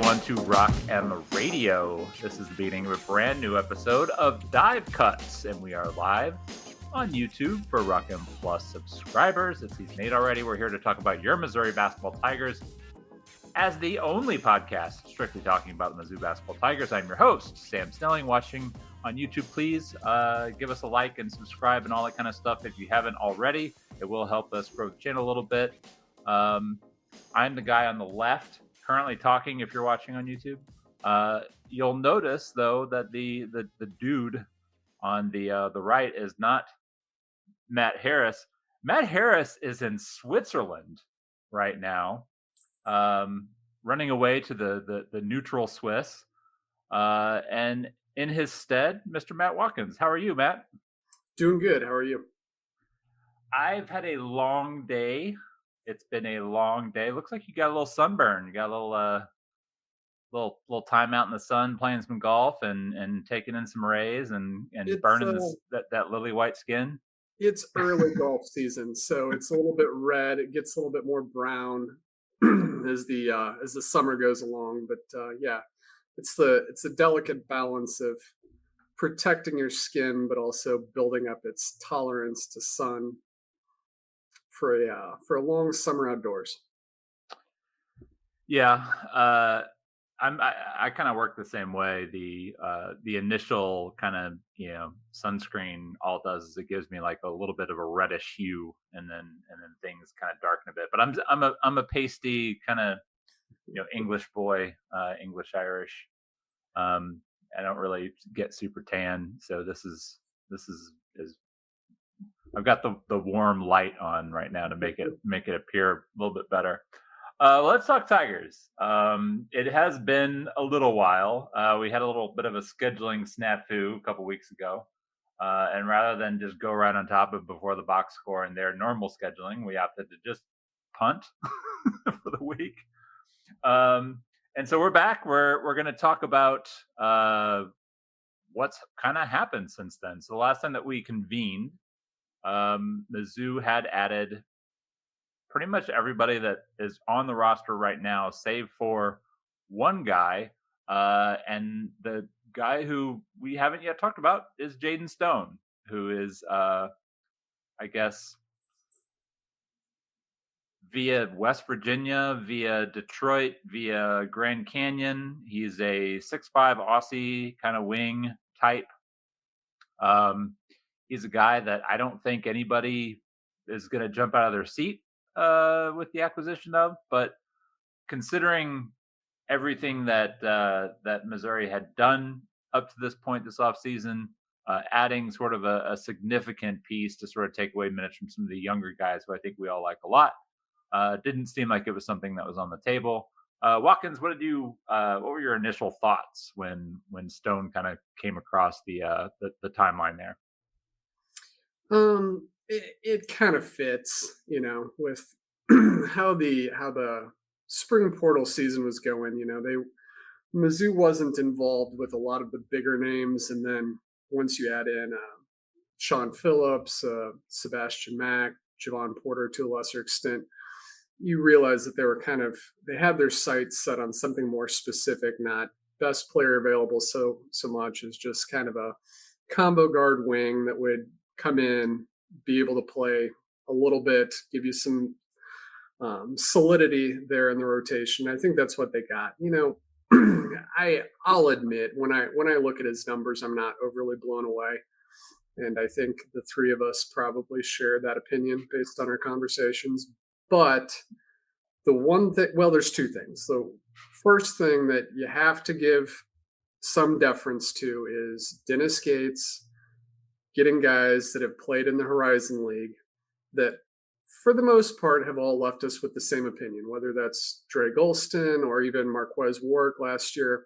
everyone to Rock M Radio. This is the beginning of a brand new episode of Dive Cuts, and we are live on YouTube for Rock M Plus subscribers. It's season 8 already. We're here to talk about your Missouri basketball Tigers as the only podcast strictly talking about the Mizzou basketball Tigers. I'm your host, Sam Snelling. Watching on YouTube, please give us a like and subscribe and all that kind of stuff if you haven't already. It will help us grow the channel a little bit. I'm the guy on the left currently talking if you're watching on YouTube. You'll notice, though, that the dude on the right is not Matt Harris. Matt Harris is in Switzerland right now, running away to the neutral Swiss. And in his stead, Mr. Matt Watkins. How are you, Matt? Doing good. How are you? I've had a long day. It's been a long day. Looks like you got a little sunburn. You got a little time out in the sun, playing some golf and taking in some rays and burning that lily white skin. It's early golf season, so it's a little bit red. It gets a little bit more brown as the summer goes along. But yeah, it's a delicate balance of protecting your skin, but also building up its tolerance to sun for a long summer outdoors. Yeah, I kind of work the same way. The initial kind of sunscreen, all it does is it gives me like a little bit of a reddish hue, and then things kind of darken a bit. But I'm a pasty kind of English boy, English Irish. I don't really get super tan, so this is I've got the warm light on right now to make it appear a little bit better. Let's talk Tigers. It has been a little while. We had a little bit of a scheduling snafu a couple weeks ago. And rather than just go right on top of before the box score in their normal scheduling, we opted to just punt for the week. And so we're back. We're going to talk about what's kind of happened since then. So the last time that we convened, Mizzou had added pretty much everybody that is on the roster right now, save for one guy. And the guy who we haven't yet talked about is Jaden Stone, who is, I guess, via West Virginia, via Detroit, via Grand Canyon. He's a 6'5" Aussie kind of wing type. He's a guy that I don't think anybody is going to jump out of their seat with the acquisition of, but considering everything that Missouri had done up to this point this offseason, adding sort of a significant piece to sort of take away minutes from some of the younger guys who I think we all like a lot, didn't seem like it was something that was on the table. Watkins, what were your initial thoughts when Stone kind of came across the timeline there? It kind of fits, with how the spring portal season was going. Mizzou wasn't involved with a lot of the bigger names, and then once you add in Sean Phillips, Sebastian Mack, Javon Porter to a lesser extent, you realize that they had their sights set on something more specific, not best player available so much as just kind of a combo guard wing that would come in, be able to play a little bit, give you some solidity there in the rotation. I think that's what they got. I'll admit when I look at his numbers, I'm not overly blown away. And I think the three of us probably share that opinion based on our conversations. But the one thing, there's two things. The first thing that you have to give some deference to is Dennis Gates getting guys that have played in the Horizon League that, for the most part, have all left us with the same opinion, whether that's Dre Golston or even Marquez Warwick last year.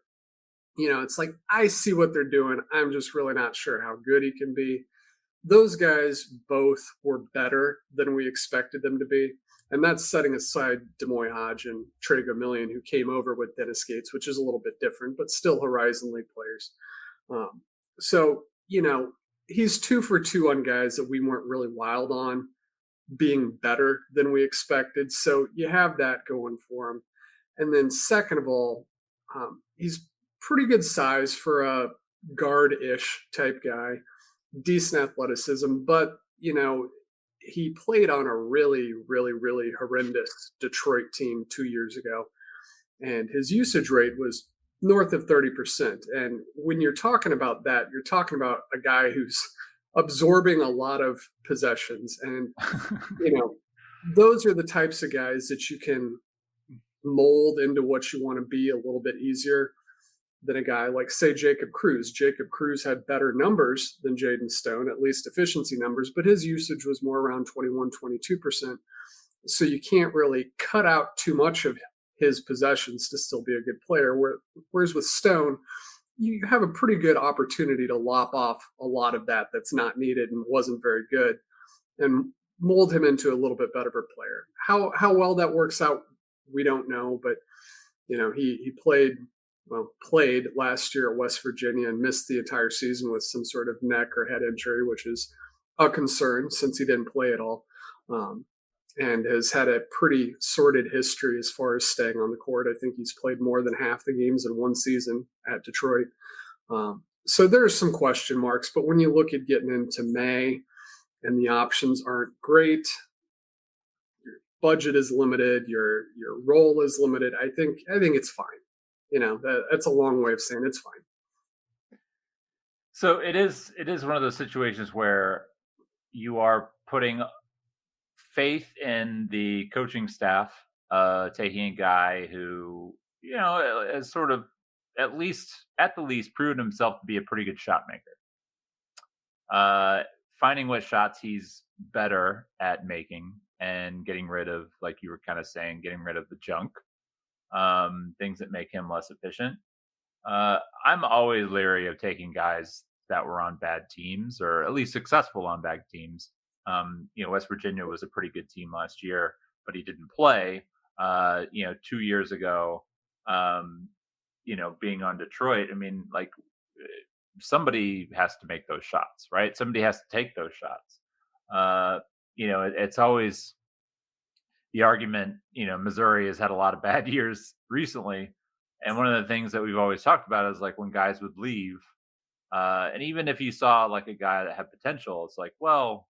It's like, I see what they're doing. I'm just really not sure how good he can be. Those guys both were better than we expected them to be. And that's setting aside Demoy Hodge and Trey Gomillion, who came over with Dennis Gates, which is a little bit different, but still Horizon League players. So, he's 2 for 2 on guys that we weren't really wild on being better than we expected. So you have that going for him. And then second of all, He's pretty good size for a guard-ish type guy, decent athleticism, but he played on a really, really, really horrendous Detroit team 2 years ago, and his usage rate was north of 30%. And when you're talking about that, you're talking about a guy who's absorbing a lot of possessions. And, you know, those are the types of guys that you can mold into what you want to be a little bit easier than a guy like, say, Jacob Cruz. Jacob Cruz had better numbers than Jaden Stone, at least efficiency numbers, but his usage was more around 21, 22%. So you can't really cut out too much of his possessions to still be a good player. Whereas with Stone, you have a pretty good opportunity to lop off a lot of that that's not needed and wasn't very good, and mold him into a little bit better of a player. How well that works out, we don't know, but he played last year at West Virginia and missed the entire season with some sort of neck or head injury, which is a concern since he didn't play at all. And has had a pretty sordid history as far as staying on the court. I think he's played more than half the games in one season at Detroit. So there's some question marks, but when you look at getting into May and the options aren't great, your budget is limited, your role is limited, I think it's fine. That's a long way of saying it's fine. So it is one of those situations where you are putting faith in the coaching staff, taking a guy who, has sort of at the least proven himself to be a pretty good shot maker. Finding what shots he's better at making and getting rid of, like you were kind of saying, getting rid of the junk, things that make him less efficient. I'm always leery of taking guys that were on bad teams, or at least successful on bad teams. West Virginia was a pretty good team last year, but he didn't play. 2 years ago, being on Detroit, I mean, like, somebody has to make those shots, right? Somebody has to take those shots. It's always the argument, Missouri has had a lot of bad years recently. And one of the things that we've always talked about is like when guys would leave, and even if you saw like a guy that had potential, it's like, well,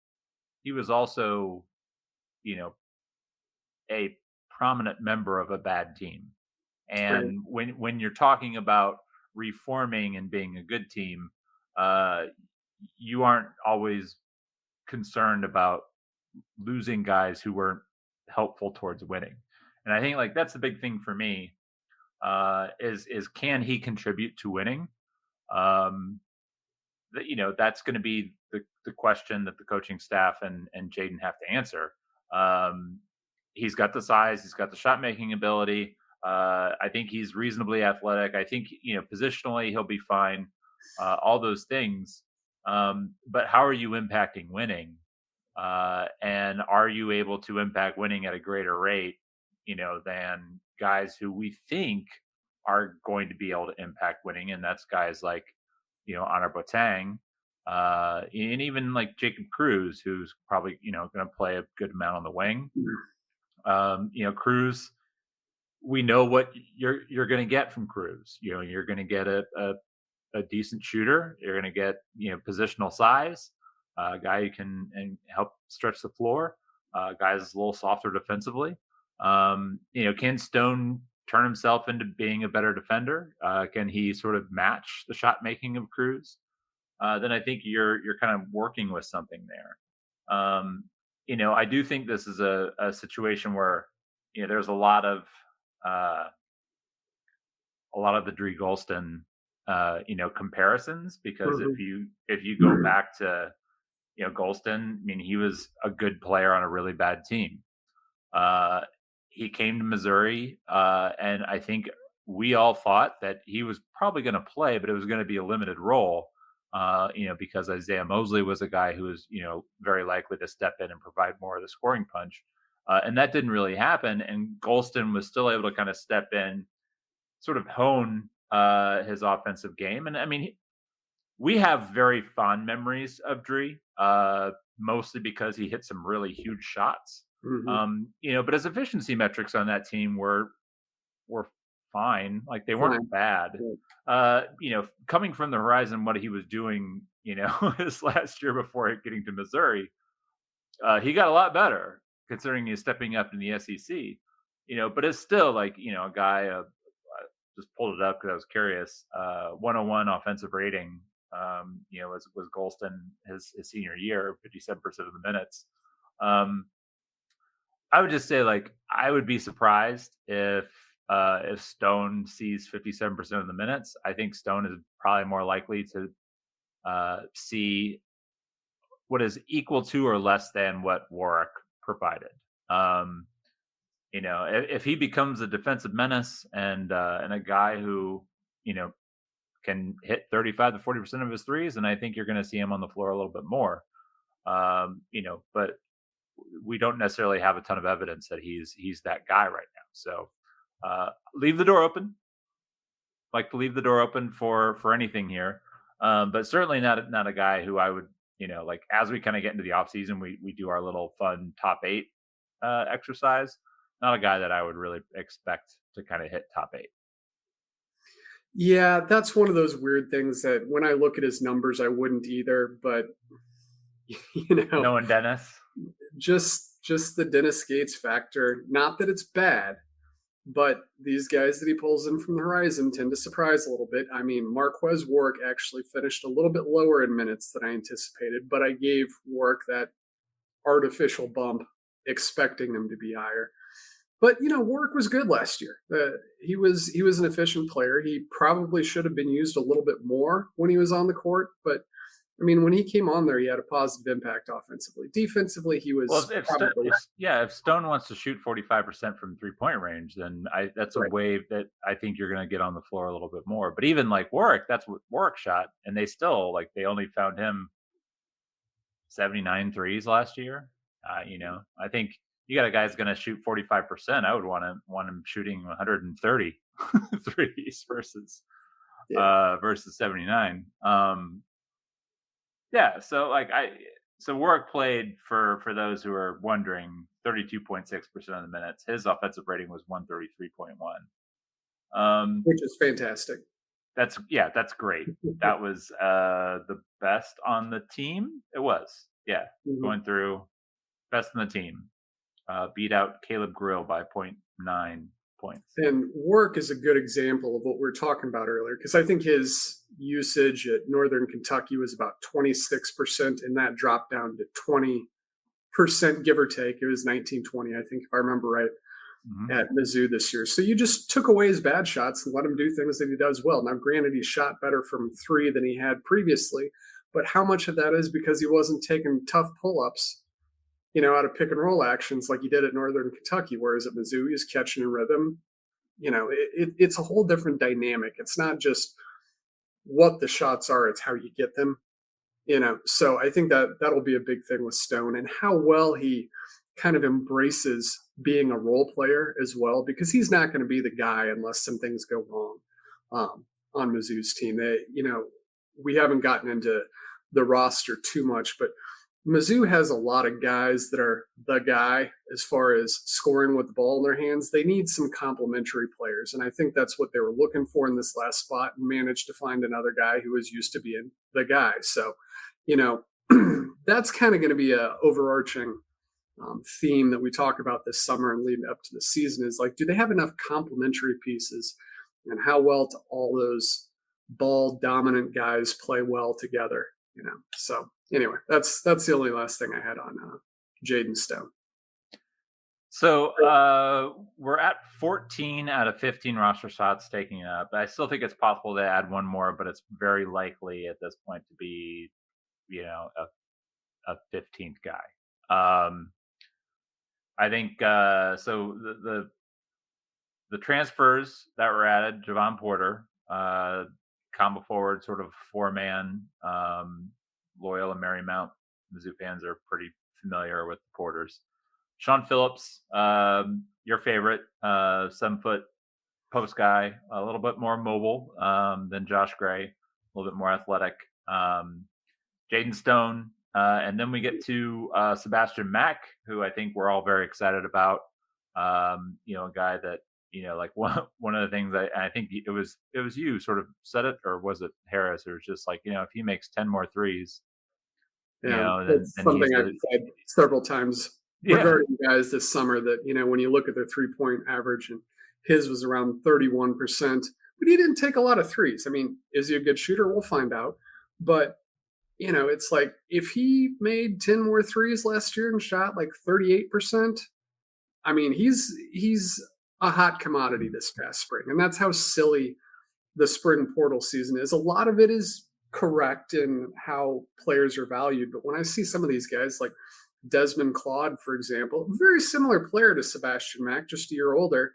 he was also, a prominent member of a bad team. And when you're talking about reforming and being a good team, you aren't always concerned about losing guys who weren't helpful towards winning. And I think like that's the big thing for me, is can he contribute to winning? That's going to be the question that the coaching staff and Jaden have to answer. He's got the size, he's got the shot making ability. I think he's reasonably athletic. I think positionally he'll be fine. All those things. But how are you impacting winning? And are you able to impact winning at a greater rate, than guys who we think are going to be able to impact winning? And that's guys like, Honor Boateng, and even like Jacob Cruz, who's probably, going to play a good amount on the wing. Cruz, we know what you're going to get from Cruz. You're going to get a decent shooter. You're going to get, positional size, a guy who can and help stretch the floor. Guys a little softer defensively. Can Stone turn himself into being a better defender? Can he sort of match the shot making of Cruz? Then I think you're kind of working with something there. I do think this is a situation where there's a lot of the Dre Golston comparisons, because if you go back to Golston, I mean, he was a good player on a really bad team. He came to Missouri, and I think we all thought that he was probably going to play, but it was going to be a limited role, because Isaiah Mosley was a guy who was, very likely to step in and provide more of the scoring punch. And that didn't really happen. And Golston was still able to kind of step in, sort of hone his offensive game. And I mean, we have very fond memories of Dre, mostly because he hit some really huge shots. But his efficiency metrics on that team were fine. Like they Fine. weren't bad. Coming from the horizon, what he was doing, his last year before getting to Missouri, he got a lot better considering he's stepping up in the SEC. But it's still like a guy. Just pulled it up because I was curious. 101 offensive rating. Was Golston his senior year, 57% of the minutes. I would just say like I would be surprised if Stone sees 57% of the minutes. I think Stone is probably more likely to see what is equal to or less than what Warwick provided. If he becomes a defensive menace and a guy who can hit 35 to 40% of his threes, and I think you're going to see him on the floor a little bit more. But we don't necessarily have a ton of evidence that he's that guy right now. So leave the door open. Like to leave the door open for anything here, but certainly not a guy who I would like as we kind of get into the off season, we do our little fun top 8 exercise. Not a guy that I would really expect to kind of hit top 8. Yeah, that's one of those weird things that when I look at his numbers, I wouldn't either. But Knowing Dennis, just the Dennis Gates factor. Not that it's bad, but these guys that he pulls in from the horizon tend to surprise a little bit. I mean, Marquez Warwick actually finished a little bit lower in minutes than I anticipated, but I gave Warwick that artificial bump, expecting him to be higher. But Warwick was good last year. He was an efficient player. He probably should have been used a little bit more when he was on the court. But I mean, when he came on there, he had a positive impact offensively. Defensively, he was. Well, if Stone wants to shoot 45% from 3-point range, then that's a wave that I think you're going to get on the floor a little bit more. But even like Warwick, that's what Warwick shot, and they still they only found him 79 threes last year. I think you got a guy who's going to shoot 45%. I would want him shooting 130 threes versus 79. Yeah, so Warwick played for those who are wondering 32.6% of the minutes. His offensive rating was 133.1. Which is fantastic. That's great. That was the best on the team. It was. Yeah. Mm-hmm. Going through best on the team. Beat out Caleb Grill by 0.9 points. And Warwick is a good example of what we were talking about earlier, because I think his usage at Northern Kentucky was about 26%, and that dropped down to 20%, give or take. It was 19-20, I think, if I remember right, at Mizzou this year. So you just took away his bad shots and let him do things that he does well. Now, granted, he shot better from 3 than he had previously, but how much of that is because he wasn't taking tough pull-ups out of pick and roll actions like he did at Northern Kentucky, whereas at Mizzou, he's catching a rhythm. It's a whole different dynamic. It's not just what the shots are, it's how you get them. So I think that'll be a big thing with Stone, and how well he kind of embraces being a role player as well, because he's not going to be the guy unless some things go wrong on Mizzou's team. We haven't gotten into the roster too much, but Mizzou has a lot of guys that are the guy as far as scoring with the ball in their hands. They need some complementary players, and I think that's what they were looking for in this last spot, and managed to find another guy who was used to being the guy. So, that's kind of going to be a overarching theme that we talk about this summer and leading up to the season is like, do they have enough complementary pieces, and how well do all those ball dominant guys play well together? So anyway, that's the only last thing I had on Jaden Stone. So we're at 14 out of 15 roster spots taking up. I still think it's possible to add one more, but it's very likely at this point to be, a 15th guy. I think so. The transfers that were added, Javon Porter, combo forward, sort of 4-man. Loyal and Marymount Mizzou fans are pretty familiar with the Porters. Sean Phillips, your favorite, 7-foot post guy, a little bit more mobile than Josh Gray, a little bit more athletic. Jaden Stone, and then we get to Sebastian Mack, who I think we're all very excited about. A guy that like one of the things I think it was you sort of said it, or was it Harris? Or was just like, if he makes 10 more threes, Yeah, then that's he's something I've said several times yeah. regarding guys this summer that, when you look at their 3-point average and his was around 31%, but he didn't take a lot of threes. I mean, is he a good shooter? We'll find out. But, it's like if he made 10 more threes last year and shot like 38%, I mean, he's a hot commodity this past spring. And that's how silly the spring portal season is. A lot of it is correct in how players are valued. But when I see some of these guys like Desmond Claude, for example, very similar player to Sebastian Mack, just a year older,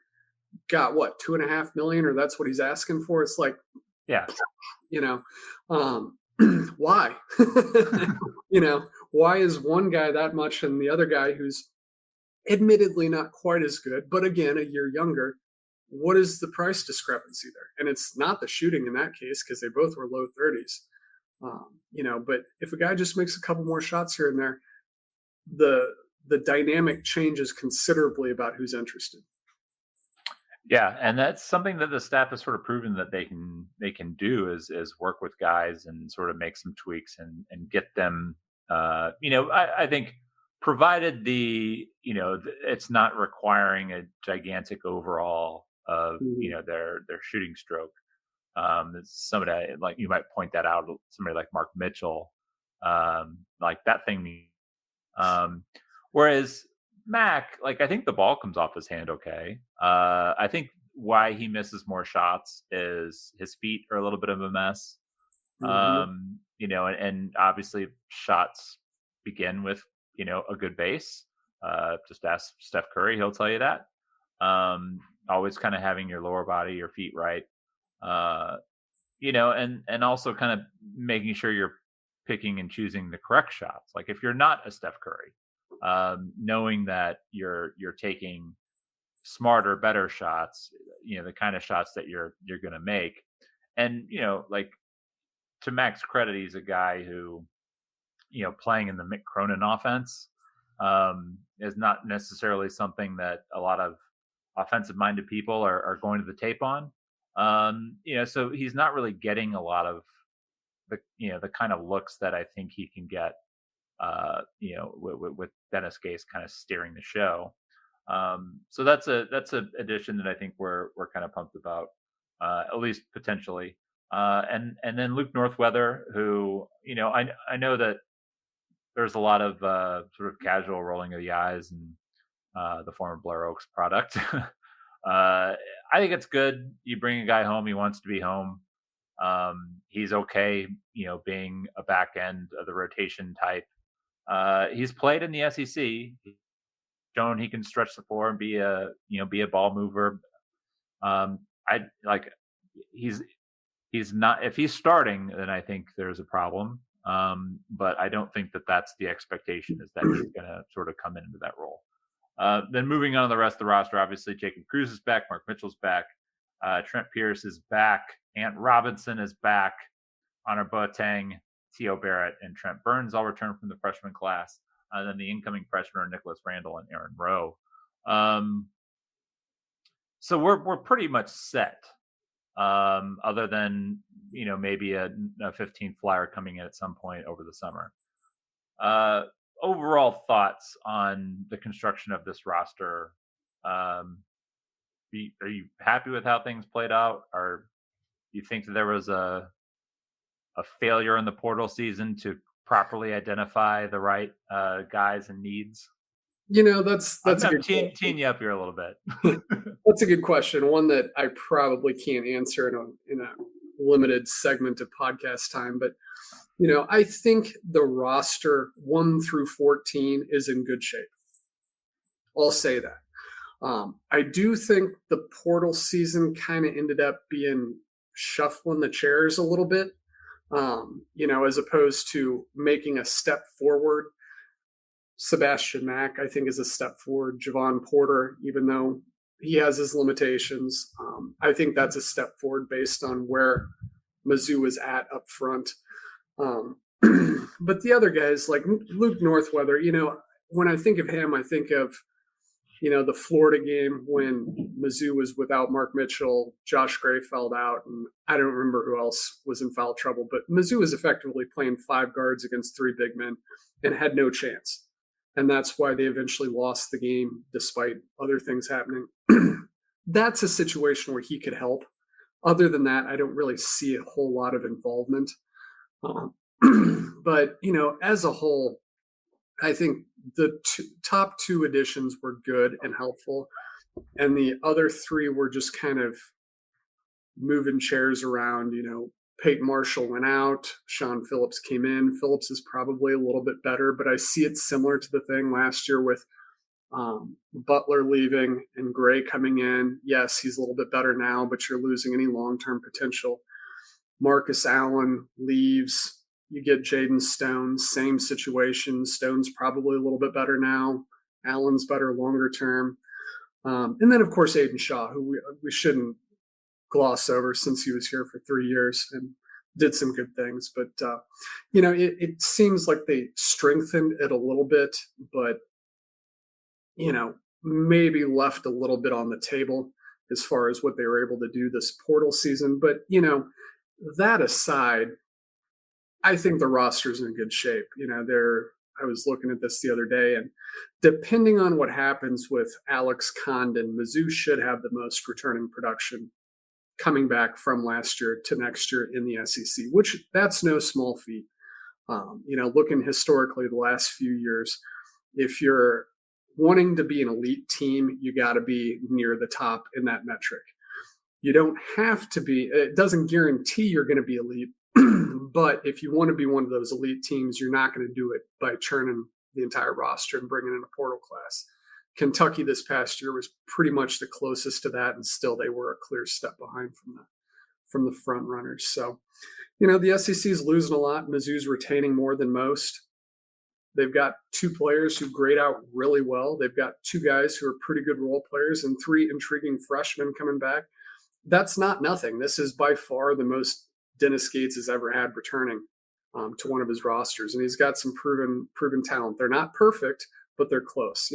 got what, 2.5 million, or that's what he's asking for. It's like, Yeah. you know, um, why? Why is one guy that much and the other guy who's admittedly not quite as good, but again, a year younger, what is the price discrepancy there? And it's not the shooting in that case because they both were low 30s. But if a guy just makes a couple more shots here and there, the dynamic changes considerably about who's interested. Yeah, and that's something that the staff has sort of proven that they can do is work with guys and sort of make some tweaks and get them. I think provided it's not requiring a gigantic overhaul of their shooting stroke. Somebody like you might point that out. Somebody like Mark Mitchell, like that thing. Whereas Mac, like I think the ball comes off his hand okay. I think why he misses more shots is his feet are a little bit of a mess. Mm-hmm. And obviously shots begin with a good base. Just ask Steph Curry; he'll tell you that. Always kind of having your lower body, your feet right. And also kind of making sure you're picking and choosing the correct shots. Like if you're not a Steph Curry, knowing that you're taking smarter, better shots, the kind of shots that you're going to make, and like to Mac's credit, he's a guy who playing in the Mick Cronin offense is not necessarily something that a lot of offensive-minded people are going to the tape on. So he's not really getting a lot of the kind of looks that I think he can get with Dennis Gase kind of steering the show. So that's a addition that I think we're kind of pumped about, at least potentially. And then Luke Northweather, who I know that there's a lot of sort of casual rolling of the eyes and the former Blair Oaks product. I think it's good. You bring a guy home; he wants to be home. He's okay, being a back end of the rotation type. He's played in the SEC. He's shown he can stretch the floor and be a ball mover. I like he's not, if he's starting, then I think there's a problem. But I don't think that that's the expectation, is that he's going to sort of come into that role. Then moving on to the rest of the roster, obviously Jacob Cruz is back, Mark Mitchell's back, Trent Pierce is back, Ant Robinson is back, Honor Boateng, T.O. Barrett, and Trent Burns all returned from the freshman class. And then the incoming freshmen are Nicholas Randall and Aaron Rowe. So we're pretty much set, other than maybe a 15th flyer coming in at some point over the summer. Overall thoughts on the construction of this roster. Are you happy with how things played out, or do you think that there was a failure in the portal season to properly identify the right guys and needs? That's a good teeing you up here a little bit. That's a good question. One that I probably can't answer in a limited segment of podcast time. But, I think the roster 1 through 14 is in good shape. I'll say that. I do think the portal season kind of ended up being shuffling the chairs a little bit, as opposed to making a step forward. Sebastian Mack, I think, is a step forward. Javon Porter, even though he has his limitations, I think that's a step forward based on where Mizzou is at up front. But the other guys, like Luke Northweather, when I think of him, I think of the Florida game when Mizzou was without Mark Mitchell, Josh Gray fouled out, and I don't remember who else was in foul trouble, but Mizzou was effectively playing 5 guards against 3 big men and had no chance. And that's why they eventually lost the game despite other things happening. That's a situation where he could help. Other than that, I don't really see a whole lot of involvement. Um, but, as a whole, I think the top 2 additions were good and helpful, and the other 3 were just kind of moving chairs around. Peyton Marshall went out, Sean Phillips came in. Phillips is probably a little bit better, but I see it similar to the thing last year with Butler leaving and Gray coming in. Yes, he's a little bit better now, but you're losing any long-term potential. Marcus Allen leaves. You get Jaden Stone, same situation. Stone's probably a little bit better now. Allen's better longer term. And then, of course, Aiden Shaw, who we shouldn't gloss over since he was here for 3 years and did some good things. But, it seems like they strengthened it a little bit, but, maybe left a little bit on the table as far as what they were able to do this portal season. But, that aside, I think the roster's in good shape. I was looking at this the other day, and depending on what happens with Alex Condon, Mizzou should have the most returning production coming back from last year to next year in the SEC, which that's no small feat. Looking historically the last few years, if you're wanting to be an elite team, you got to be near the top in that metric. You don't have to be, it doesn't guarantee you're going to be elite, but if you want to be one of those elite teams, you're not going to do it by churning the entire roster and bringing in a portal class. Kentucky this past year was pretty much the closest to that, and still they were a clear step behind from the front runners. So, the SEC is losing a lot. Mizzou's retaining more than most. They've got 2 players who grade out really well. They've got 2 guys who are pretty good role players and 3 intriguing freshmen coming back. That's not nothing. This is by far the most Dennis Gates has ever had returning to one of his rosters, and he's got some proven talent. They're not perfect, but they're close.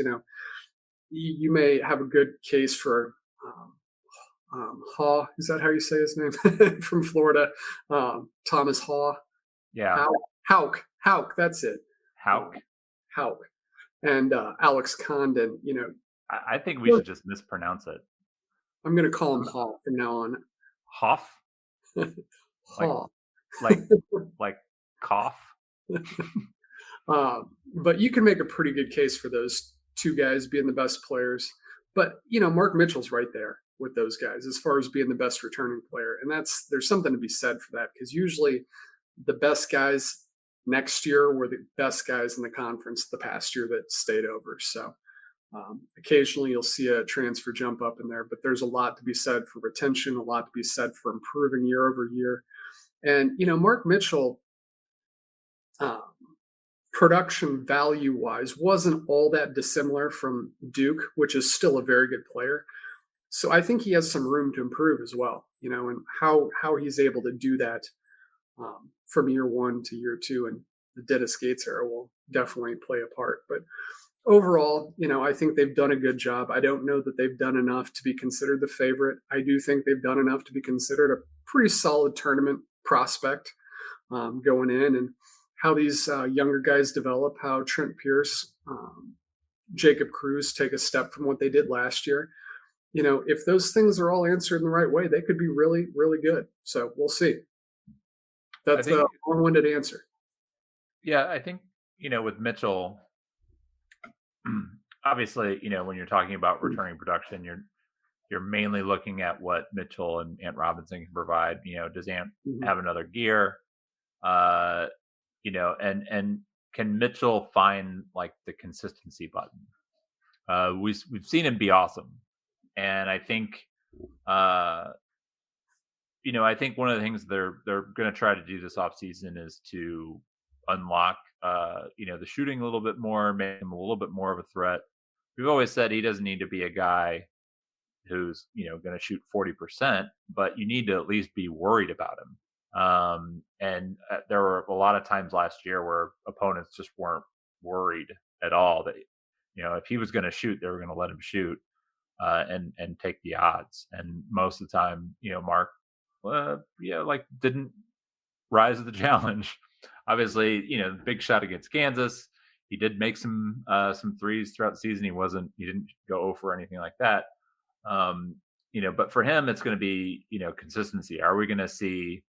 You may have a good case for Haw. Is that how you say his name? From Florida, Thomas Haw. Yeah. Hauk. That's it. Hauk. And Alex Condon. I think we should just mispronounce it. I'm going to call him Haw from now on. Hoff. Haw. Like cough. But you can make a pretty good case for those 2 guys being the best players. But, Mark Mitchell's right there with those guys as far as being the best returning player. And there's something to be said for that, because usually the best guys next year were the best guys in the conference the past year that stayed over. So occasionally you'll see a transfer jump up in there, but there's a lot to be said for retention, a lot to be said for improving year over year. And, Mark Mitchell, production value wise, wasn't all that dissimilar from Duke, which is still a very good player. So I think he has some room to improve as well, and how he's able to do that from year 1 to year 2. And the Dennis Gates era will definitely play a part. But overall, I think they've done a good job. I don't know that they've done enough to be considered the favorite. I do think they've done enough to be considered a pretty solid tournament prospect going in. And how these younger guys develop, how Trent Pierce, Jacob Cruz take a step from what they did last year. If those things are all answered in the right way, they could be really, really good. So we'll see. That's a long-winded answer. Yeah, I think, with Mitchell, obviously, when you're talking about returning production, you're mainly looking at what Mitchell and Ant Robinson can provide. Does Ant have another gear? And can Mitchell find like the consistency button? We've seen him be awesome, and I think, I think one of the things they're going to try to do this offseason is to unlock, the shooting a little bit more, make him a little bit more of a threat. We've always said he doesn't need to be a guy who's, going to shoot 40%, but you need to at least be worried about him. And there were a lot of times last year where opponents just weren't worried at all that If he was going to shoot, they were going to let him shoot, and take the odds. And most of the time, Mark, didn't rise to the challenge. Obviously, big shot against Kansas. He did make some threes throughout the season. He didn't go over or anything like that. But for him, it's going to be, consistency. Are we going to see,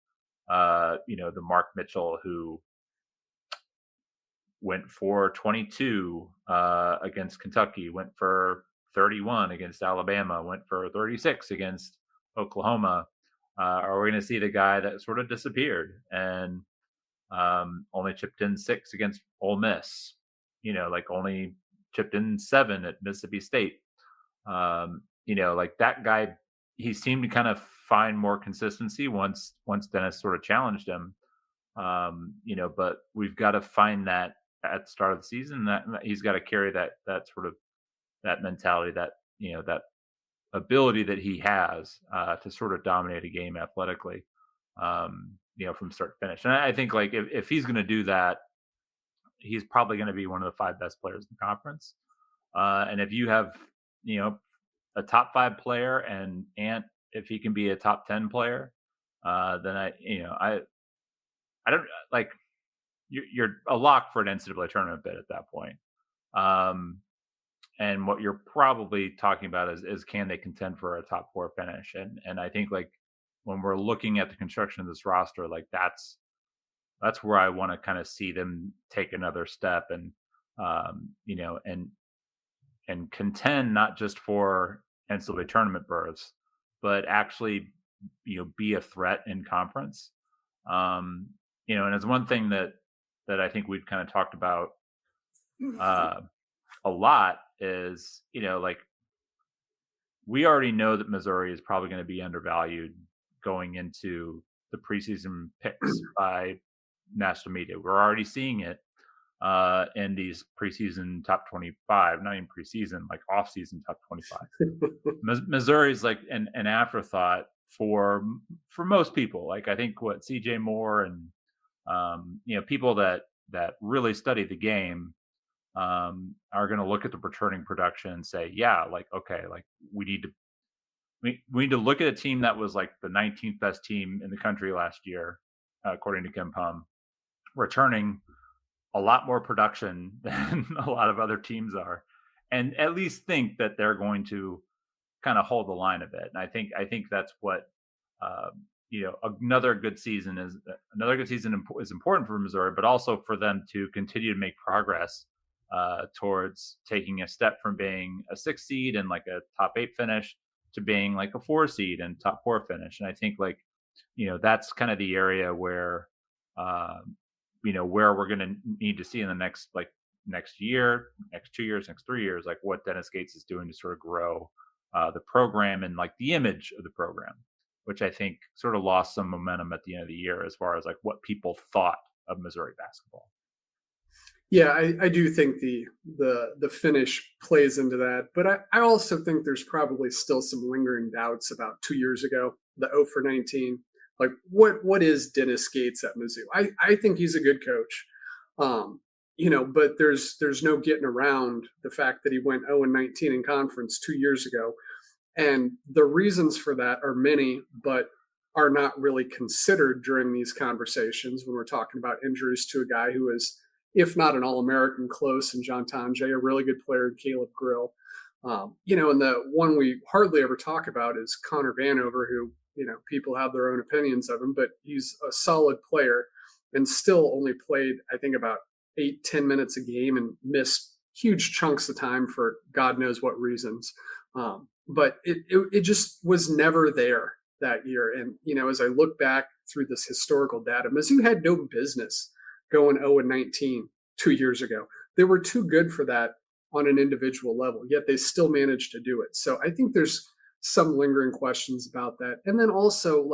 the Mark Mitchell who went for 22 against Kentucky, went for 31 against Alabama, went for 36 against Oklahoma? Are we going to see the guy that sort of disappeared and only chipped in 6 against Ole Miss? Only chipped in 7 at Mississippi State. Like that guy, he seemed to kind of find more consistency once Dennis sort of challenged him. But we've got to find that at the start of the season, that he's got to carry that sort of that mentality, that that ability that he has to sort of dominate a game athletically, from start to finish. And I think like if he's going to do that, he's probably going to be one of the 5 best players in the conference. And if you have a top 5 player and Ant, if he can be a top 10 player, then I don't like. You're a lock for an NCAA tournament bid at that point. And what you're probably talking about is can they contend for a top 4 finish? And I think like when we're looking at the construction of this roster, like that's where I want to kind of see them take another step and and contend not just for NCAA tournament berths, but actually be a threat in conference. And it's one thing that I think we've kind of talked about a lot is, like we already know that Missouri is probably going to be undervalued going into the preseason picks by national media. We're already seeing it in these preseason top 25, not even preseason, like off-season top 25. Missouri's like an afterthought for most people. Like I think what CJ Moore and people that really study the game are going to look at the returning production and say, yeah, like, okay, like we need to look at a team that was like the 19th best team in the country last year, according to Kim Pum, returning a lot more production than a lot of other teams are, and at least think that they're going to kind of hold the line a bit. And I think that's what another good season is important for Missouri, but also for them to continue to make progress towards taking a step from being a 6 seed and like a top 8 finish to being like a 4 seed and top 4 finish. And I think like that's kind of the area where where we're going to need to see in the next year, next 2 years, next 3 years, like what Dennis Gates is doing to sort of grow the program and like the image of the program, which I think sort of lost some momentum at the end of the year as far as like what people thought of Missouri basketball. Yeah, I do think the finish plays into that, but I also think there's probably still some lingering doubts about 2 years ago, the 0 for 19. Like what is Dennis Gates at Mizzou? I think he's a good coach, but there's no getting around the fact that he went 0 and 19 in conference 2 years ago, and the reasons for that are many, but are not really considered during these conversations when we're talking about injuries to a guy who is, if not an All-American, close, and John Tonje, a really good player, and Caleb Grill. And the one we hardly ever talk about is Connor Vanover, who, people have their own opinions of him, but he's a solid player and still only played, I think, about 8-10 minutes a game and missed huge chunks of time for God knows what reasons. But it just was never there that year. And, as I look back through this historical data, Mizzou had no business going 0 and 19 2 years ago. They were too good for that on an individual level, yet they still managed to do it. So I think there's some lingering questions about that. And then also,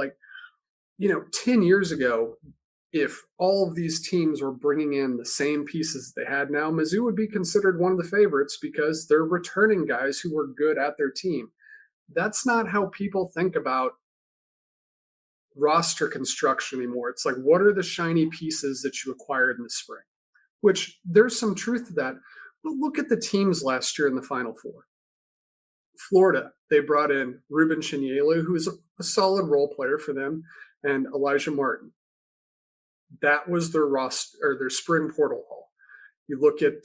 10 years ago, if all of these teams were bringing in the same pieces they had now, Mizzou would be considered one of the favorites because they're returning guys who were good at their team. That's not how people think about roster construction anymore. It's like, what are the shiny pieces that you acquired in the spring? Which there's some truth to that. But look at the teams last year in the Final Four. Florida, they brought in Ruben Chinyelu, who is a solid role player for them, and Elijah Martin. That was their roster or their spring portal haul. You look at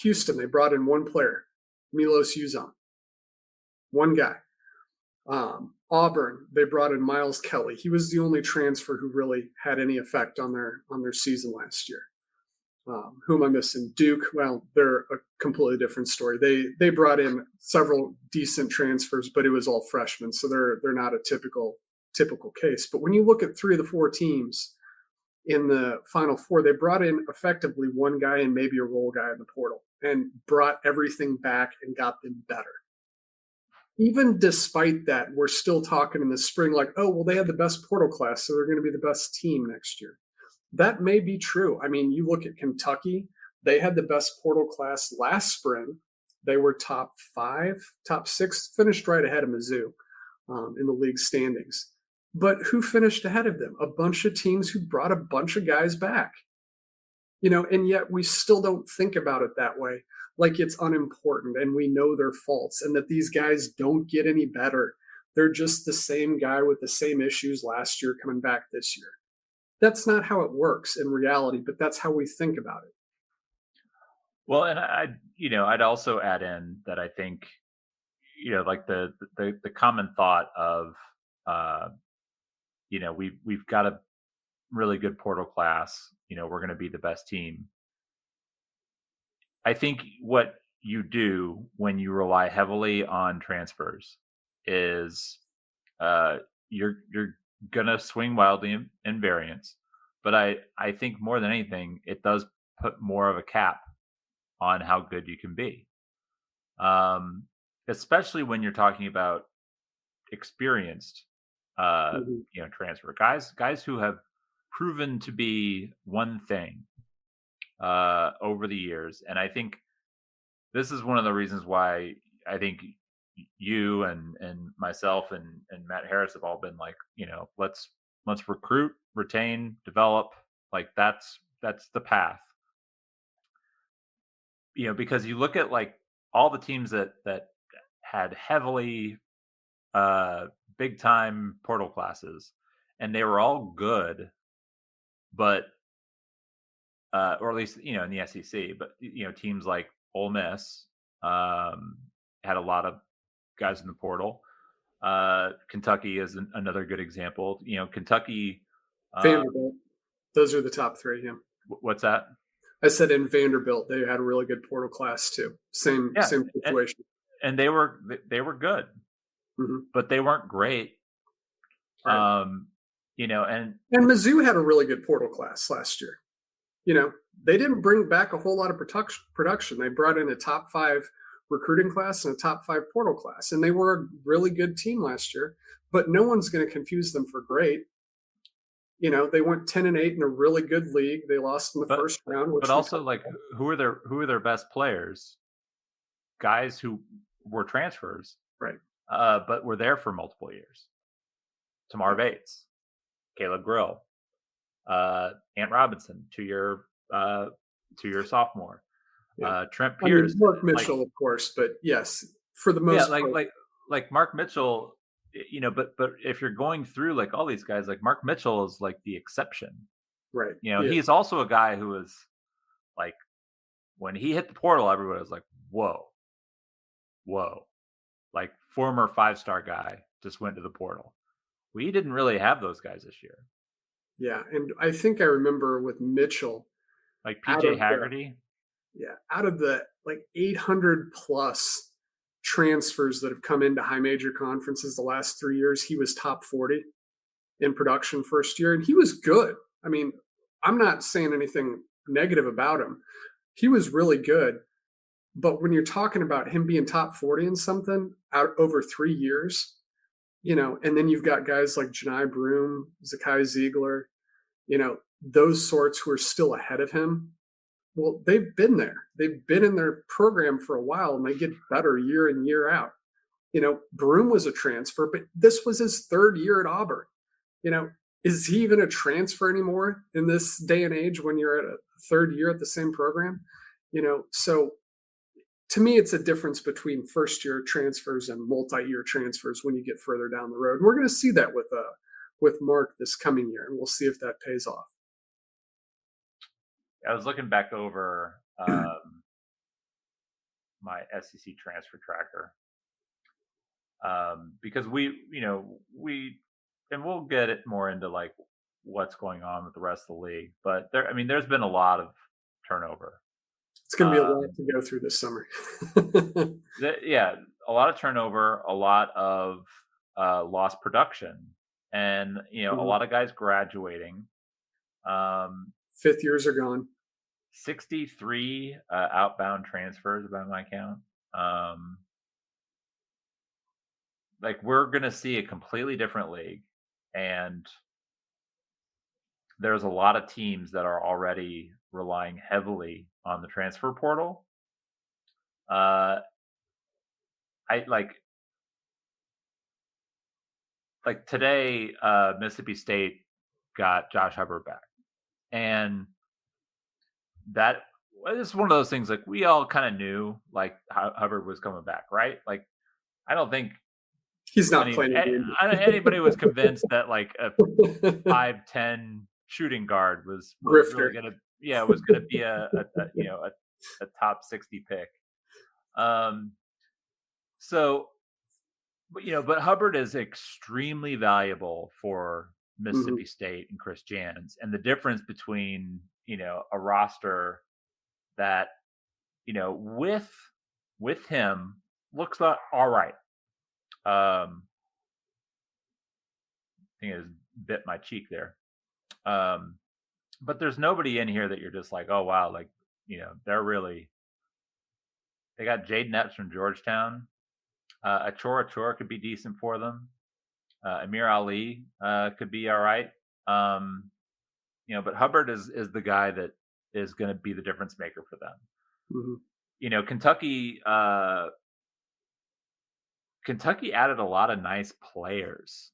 Houston, they brought in one player, Milos Uzan, one guy. Auburn, they brought in Miles Kelly. He was the only transfer who really had any effect on their season last year. Who am I missing? Duke. Well, they're a completely different story. They brought in several decent transfers, but it was all freshmen, so they're not a typical case. But when you look at 3 of the 4 teams in the Final Four, they brought in effectively one guy and maybe a role guy in the portal, and brought everything back and got them better. Even despite that, we're still talking in the spring like, oh, well, they had the best portal class, so they're going to be the best team next year. That may be true. I mean, you look at Kentucky, they had the best portal class last spring. They were top 5, top 6, finished right ahead of Mizzou in the league standings. But who finished ahead of them? A bunch of teams who brought a bunch of guys back. And yet we still don't think about it that way, like it's unimportant and we know their faults and that these guys don't get any better. They're just the same guy with the same issues last year coming back this year. That's not how it works in reality, but that's how we think about it. Well, and I'd also add in that I think, like the common thought of, we've got a really good portal class. We're going to be the best team. I think what you do when you rely heavily on transfers is you're gonna swing wildly in variance, but I think more than anything, it does put more of a cap on how good you can be, especially when you're talking about experienced, transfer guys who have proven to be one thing over the years. And I think this is one of the reasons why I think you and myself and Matt Harris have all been like, let's recruit, retain, develop. Like that's the path. Because you look at like all the teams that had heavily big time portal classes, and they were all good, but or at least in the SEC, but teams like Ole Miss had a lot of guys in the portal. Kentucky is another good example. Kentucky, Vanderbilt. Those are the top 3. Yeah. What's that? I said in Vanderbilt they had a really good portal class too. Same situation. And they were good, but they weren't great. Right. And Mizzou had a really good portal class last year. They didn't bring back a whole lot of production. They brought in a top 5 recruiting class and a top 5 portal class, and they were a really good team last year. But no one's going to confuse them for great. They went 10-8 in a really good league. They lost in the first round. But also, like, who are their best players? Guys who were transfers, right? But were there for multiple years. Tamar Bates, Caleb Grill, Ant Robinson, 2-year sophomore. Yeah. Trent Pierce, Mark Mitchell, of course, but yes, for the most part. like Mark Mitchell, but if you're going through like all these guys, like Mark Mitchell is like the exception, right? He's also a guy who is like, when he hit the portal, everybody was like, whoa, like former 5-star guy just went to the portal. We didn't really have those guys this year. Yeah, and I think I remember with Mitchell, like PJ Haggerty. Out of the like 800 plus transfers that have come into high major conferences the last 3 years, he was top 40 in production first year, and he was good. I mean, I'm not saying anything negative about him. He was really good. But when you're talking about him being top 40 in something out over 3 years, and then you've got guys like Janai Broom, Zakai Ziegler, those sorts who are still ahead of him. Well, they've been there. They've been in their program for a while, and they get better year in, year out. Broom was a transfer, but this was his 3rd year at Auburn. Is he even a transfer anymore in this day and age when you're at a 3rd year at the same program? So to me, it's a difference between first year transfers and multi-year transfers when you get further down the road. And we're going to see that with Mark this coming year, and we'll see if that pays off. I was looking back over my SEC transfer tracker because and we'll get it more into like what's going on with the rest of the league. But there's been a lot of turnover. It's going to be a lot to go through this summer. A lot of turnover, a lot of lost production, and a lot of guys graduating. Fifth years are gone. 63 outbound transfers by my count. Like we're going to see a completely different league, and there's a lot of teams that are already relying heavily on the transfer portal. I like today, Mississippi State got Josh Hubbard back, and that is one of those things like we all kind of knew like Hubbard was coming back, right? Like I don't think he's not playing. Anybody was convinced that like a 5'10" shooting guard was really gonna be a top 60 pick. But Hubbard is extremely valuable for Mississippi State and Chris Jans, and the difference between a roster that with him looks all right. I think it bit my cheek there. But there's nobody in here that you're just like, oh wow, like they got Jaden Epps from Georgetown. Achor could be decent for them. Amir Ali could be all right. But Hubbard is the guy that is going to be the difference maker for them. Kentucky added a lot of nice players.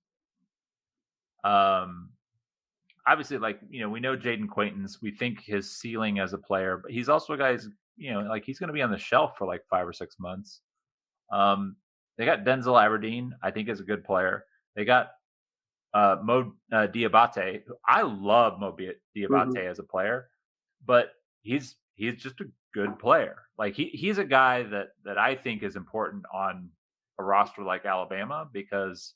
Obviously, we know Jaden Quaintance. We think his ceiling as a player, but he's also a guy who's, he's going to be on the shelf for like 5 or 6 months. They got Denzel Aberdeen, I think is a good player. They got Mo Diabate. I love Mo Diabate as a player, but he's just a good player. Like he's a guy that I think is important on a roster like Alabama because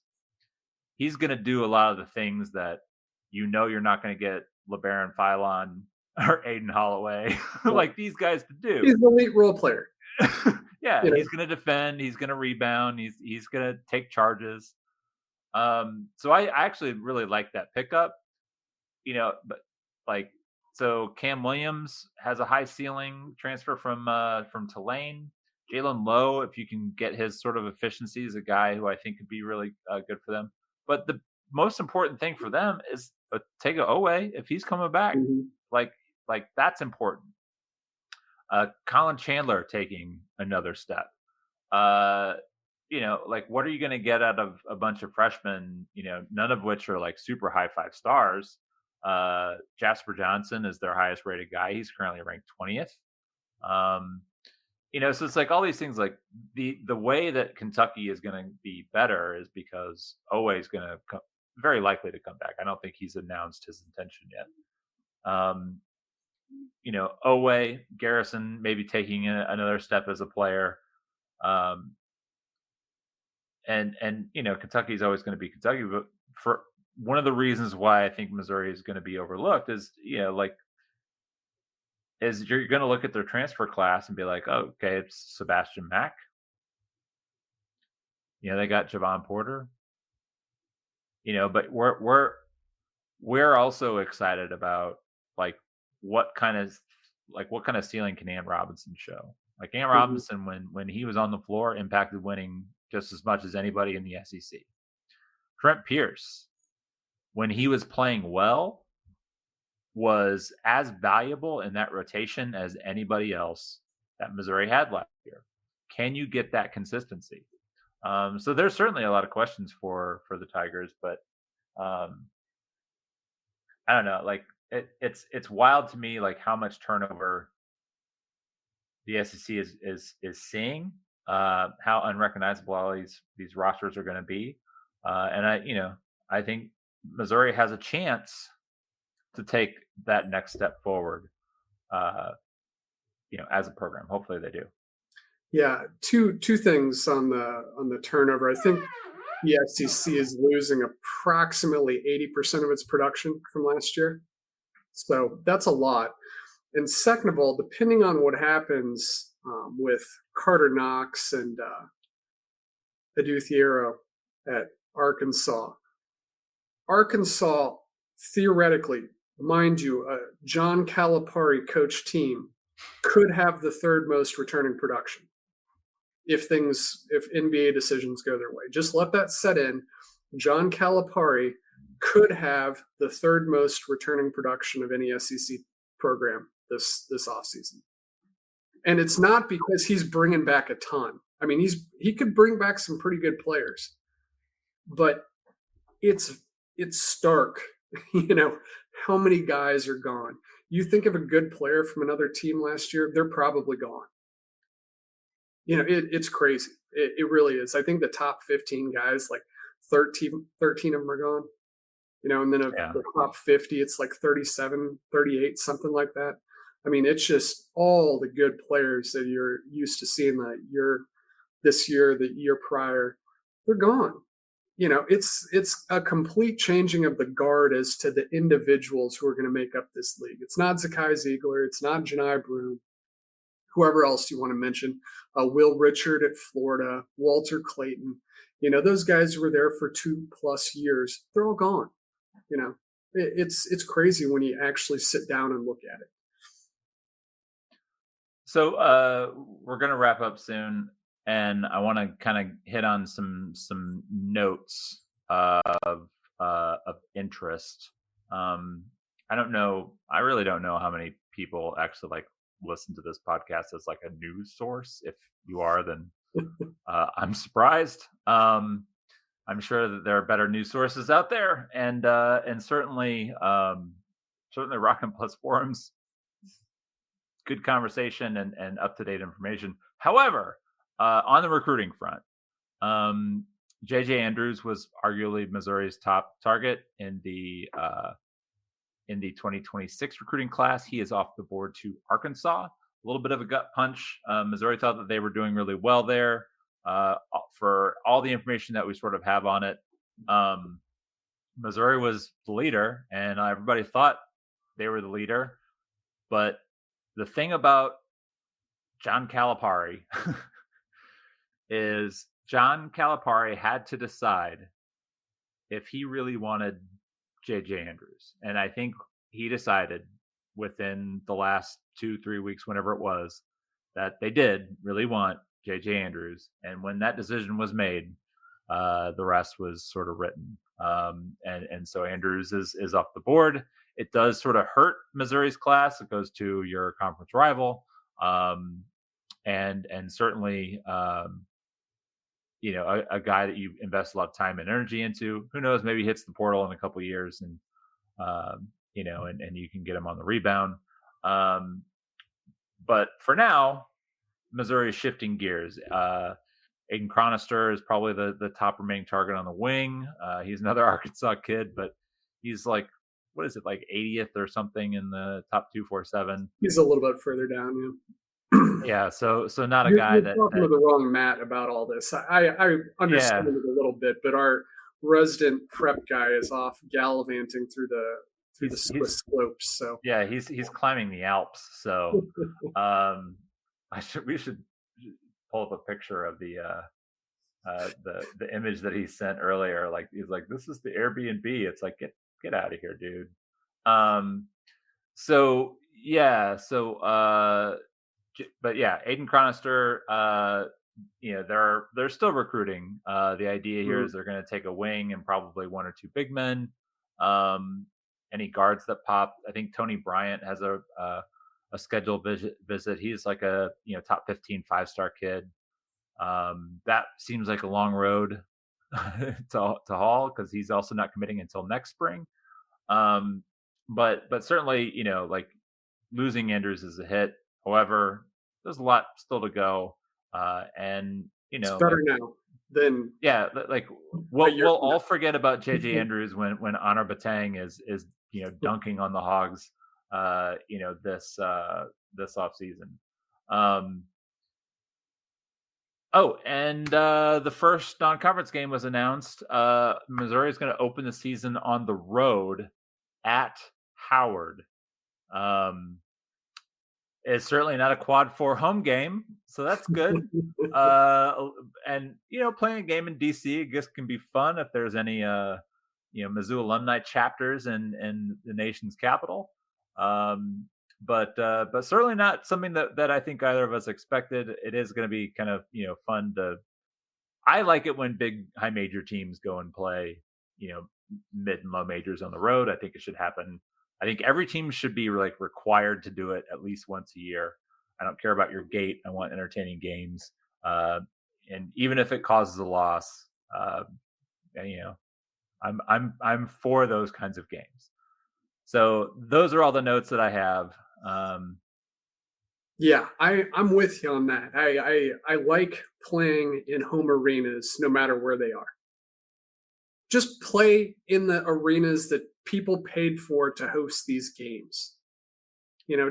he's going to do a lot of the things that you're not going to get LeBaron Philon or Aiden Holloway like these guys to do. He's an elite role player. Yeah, he's going to defend. He's going to rebound. He's going to take charges. So I actually really like that pickup. So Cam Williams has a high ceiling transfer from Tulane. Jalen Lowe, if you can get his sort of efficiency, is a guy who I think could be really good for them. But the most important thing for them is Otega Owe. If he's coming back, like that's important. Colin Chandler taking another step. What are you going to get out of a bunch of freshmen, none of which are like super high 5 stars? Jasper Johnson is their highest rated guy. He's currently ranked 20th. So it's like all these things, like the way that Kentucky is going to be better is because Owe is going to very likely to come back. I don't think he's announced his intention yet. Owe, Garrison maybe taking another step as a player. And Kentucky is always going to be Kentucky, but for one of the reasons why I think Missouri is going to be overlooked is, is you're going to look at their transfer class and be like, oh, okay, it's Sebastian Mack. They got Javon Porter. But we're also excited about what kind of ceiling can Ant Robinson show? Like Ant Robinson, when he was on the floor, impacted winning just as much as anybody in the SEC. Trent Pierce, when he was playing well, was as valuable in that rotation as anybody else that Missouri had last year. Can you get that consistency? So there's certainly a lot of questions for the Tigers, but I don't know. Like it's wild to me, like how much turnover the SEC is seeing how unrecognizable all these rosters are going to be, and I think Missouri has a chance to take that next step forward. Uh, as a program, hopefully they do. Yeah, two things on the turnover. I think the SEC is losing approximately 80% of its production from last year. So that's a lot. And second of all, depending on what happens with Carter Knox and Aduthiero at Arkansas, Arkansas theoretically, mind you, a John Calipari coach team could have the third most returning production if NBA decisions go their way. Just let that set in. John Calipari could have the third most returning production of any SEC program this offseason. And it's not because he's bringing back a ton. I mean, he could bring back some pretty good players, but it's stark, how many guys are gone. You think of a good player from another team last year, they're probably gone. It's crazy. It really is. I think the top 15 guys, like 13 of them are gone. And then of the top 50, it's like 37, 38, something like that. I mean, it's just all the good players that you're used to seeing this year, the year prior, they're gone. It's a complete changing of the guard as to the individuals who are going to make up this league. It's not Zakai Ziegler. It's not Janai Broom. Whoever else you want to mention, Will Richard at Florida, Walter Clayton, those guys who were there for 2+ years, they're all gone. It's crazy when you actually sit down and look at it. So we're going to wrap up soon, and I want to kind of hit on some notes of interest. I don't know. I really don't know how many people actually listen to this podcast as a news source. If you are, then I'm surprised. I'm sure that there are better news sources out there, and certainly Rockin' Plus forums, good conversation and up-to-date information. However, on the recruiting front, JJ Andrews was arguably Missouri's top target in the 2026 recruiting class. He is off the board to Arkansas. A little bit of a gut punch. Missouri thought that they were doing really well there. For all the information that we sort of have on it, Missouri was the leader, and everybody thought they were the leader. But the thing about John Calipari is John Calipari had to decide if he really wanted JJ Andrews. And I think he decided within the last 2-3 weeks, whenever it was, that they did really want JJ Andrews. And when that decision was made, the rest was sort of written. And so Andrews is off the board. It does sort of hurt Missouri's class. It goes to your conference rival. And certainly, a guy that you invest a lot of time and energy into. Who knows? Maybe he hits the portal in a couple of years, and and you can get him on the rebound. But for now, Missouri is shifting gears. Aiden Chronister is probably the top remaining target on the wing. He's another Arkansas kid, but he's 80th or something in the top 247. He's a little bit further down, yeah. Yeah, so not a guy you're talking to the wrong Matt about all this. I understand it a little bit, but our resident prep guy is off gallivanting through the Swiss slopes. So yeah, he's climbing the Alps. So we should pull up a picture of the image that he sent earlier. He's like, this is the Airbnb. It's like, get out of here, dude. But yeah, Aiden Chronister, they're still recruiting. The idea here is they're going to take a wing and probably one or two big men. Any guards that pop. I think Tony Bryant has a scheduled visit. He's like a top 15 5-star kid. That seems like a long road to haul because he's also not committing until next spring. But certainly, losing Andrews is a hit. However, there's a lot still to go. And It's better now than like a we'll year we'll from now. all forget about JJ Andrews when Honor Batang is dunking on the Hogs, this off season. And the first non-conference game was announced. Missouri is going to open the season on the road at Howard. It's certainly not a quad 4 home game, so that's good. And playing a game in DC, I guess, can be fun if there's any Mizzou alumni chapters in the nation's capital. But certainly not something that I think either of us expected. It is going to be kind of fun to. I like it when big high major teams go and play mid and low majors on the road. I think it should happen. I think every team should be like required to do it at least once a year. I don't care about your gate. I want entertaining games, and even if it causes a loss, I'm for those kinds of games. So those are all the notes that I have. Yeah, I'm with you on that. I like playing in home arenas no matter where they are. Just play in the arenas that people paid for to host these games.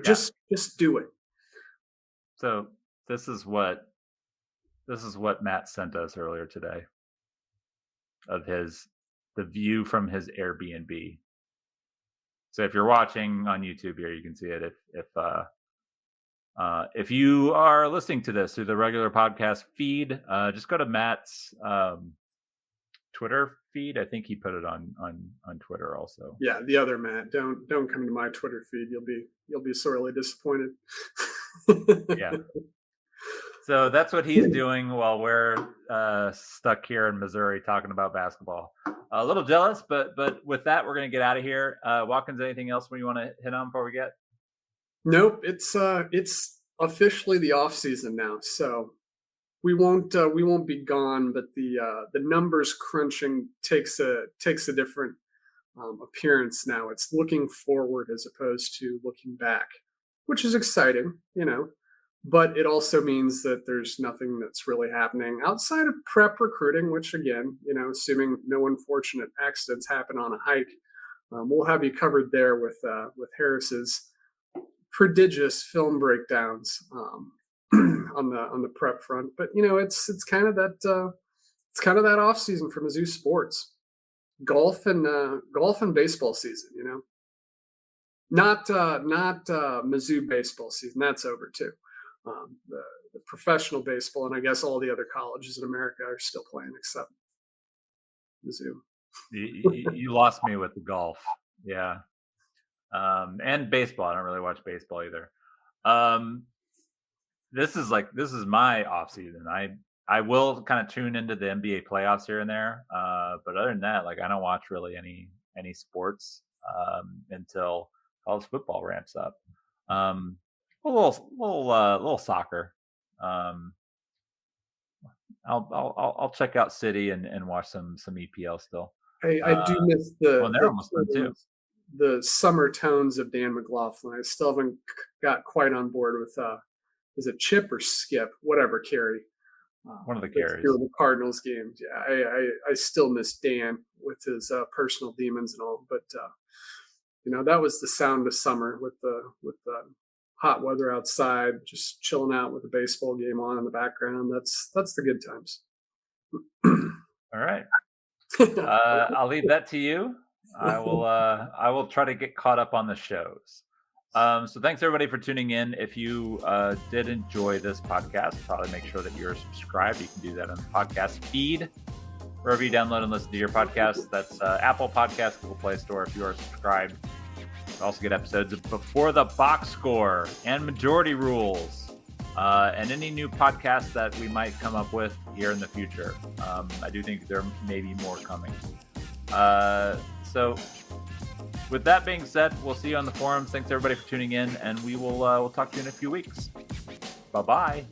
Just do it. So this is what Matt sent us earlier today of the view from his Airbnb. So if you're watching on YouTube here, you can see it. If you are listening to this through the regular podcast feed, just go to Matt's Twitter feed. I think he put it on Twitter also. Yeah, the other Matt. Don't come to my Twitter feed. You'll be sorely disappointed. Yeah. So that's what he's doing while we're stuck here in Missouri talking about basketball. A little jealous, but with that, we're going to get out of here. Watkins, anything else you want to hit on before we get? Nope. It's officially the off season now, so we won't be gone. But the numbers crunching takes a different appearance now. It's looking forward as opposed to looking back, which is exciting, But it also means that there's nothing that's really happening outside of prep recruiting, which again, assuming no unfortunate accidents happen on a hike, we'll have you covered there with Harris's prodigious film breakdowns on the prep front. But it's kind of that off season for Mizzou sports, golf and baseball season. Not Mizzou baseball season. That's over too. The professional baseball and I guess all the other colleges in America are still playing except Mizzou. You lost me with the golf. Yeah. And baseball. I don't really watch baseball either. This is my off season. I will kind of tune into the NBA playoffs here and there. But other than that, I don't watch really any sports until college football ramps up. A little soccer. I'll check out City and watch some EPL still. I do miss the summer tones of Dan McLaughlin. I still haven't got quite on board with is it Chip or Skip, whatever Carey. One of the Careys. The Cardinals games. Yeah, I still miss Dan with his personal demons and all, but that was the sound of summer with the hot weather outside, just chilling out with a baseball game on in the background. That's the good times. All right. I'll leave that to you. I will try to get caught up on the shows. So thanks everybody for tuning in. If you did enjoy this podcast, probably make sure that you're subscribed. You can do that on the podcast feed, wherever you download and listen to your podcast. That's Apple Podcasts, Google Play Store. If you are subscribed, you also get episodes of Before the Box Score and Majority Rules, and any new podcasts that we might come up with here in the future. I do think there may be more coming. So with that being said, we'll see you on the forums. Thanks everybody for tuning in, and we'll talk to you in a few weeks. Bye-bye.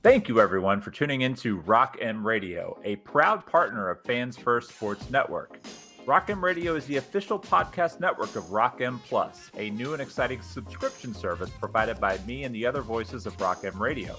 Thank you everyone for tuning in to Rock M Radio, a proud partner of Fans First Sports Network. Rock M Radio is the official podcast network of Rock M Plus, a new and exciting subscription service provided by me and the other voices of Rock M Radio.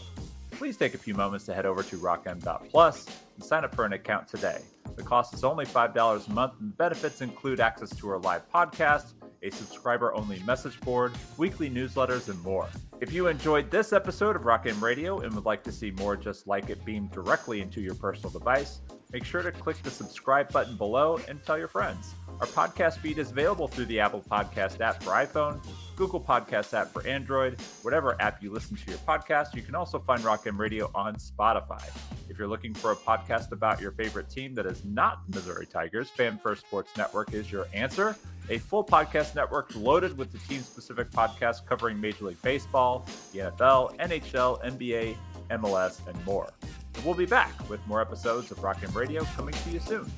Please take a few moments to head over to rockm.plus and sign up for an account today. The cost is only $5 a month, and the benefits include access to our live podcast, a subscriber-only message board, weekly newsletters, and more. If you enjoyed this episode of Rock M Radio and would like to see more just like it beamed directly into your personal device, make sure to click the subscribe button below and tell your friends. Our podcast feed is available through the Apple Podcast app for iPhone, Google Podcast app for Android, whatever app you listen to your podcast. You can also find Rock M Radio on Spotify. If you're looking for a podcast about your favorite team that is not the Missouri Tigers, Fan First Sports Network is your answer. A full podcast network loaded with the team-specific podcasts covering Major League Baseball, the NFL, NHL, NBA, MLS, and more. And we'll be back with more episodes of Rock M Radio coming to you soon.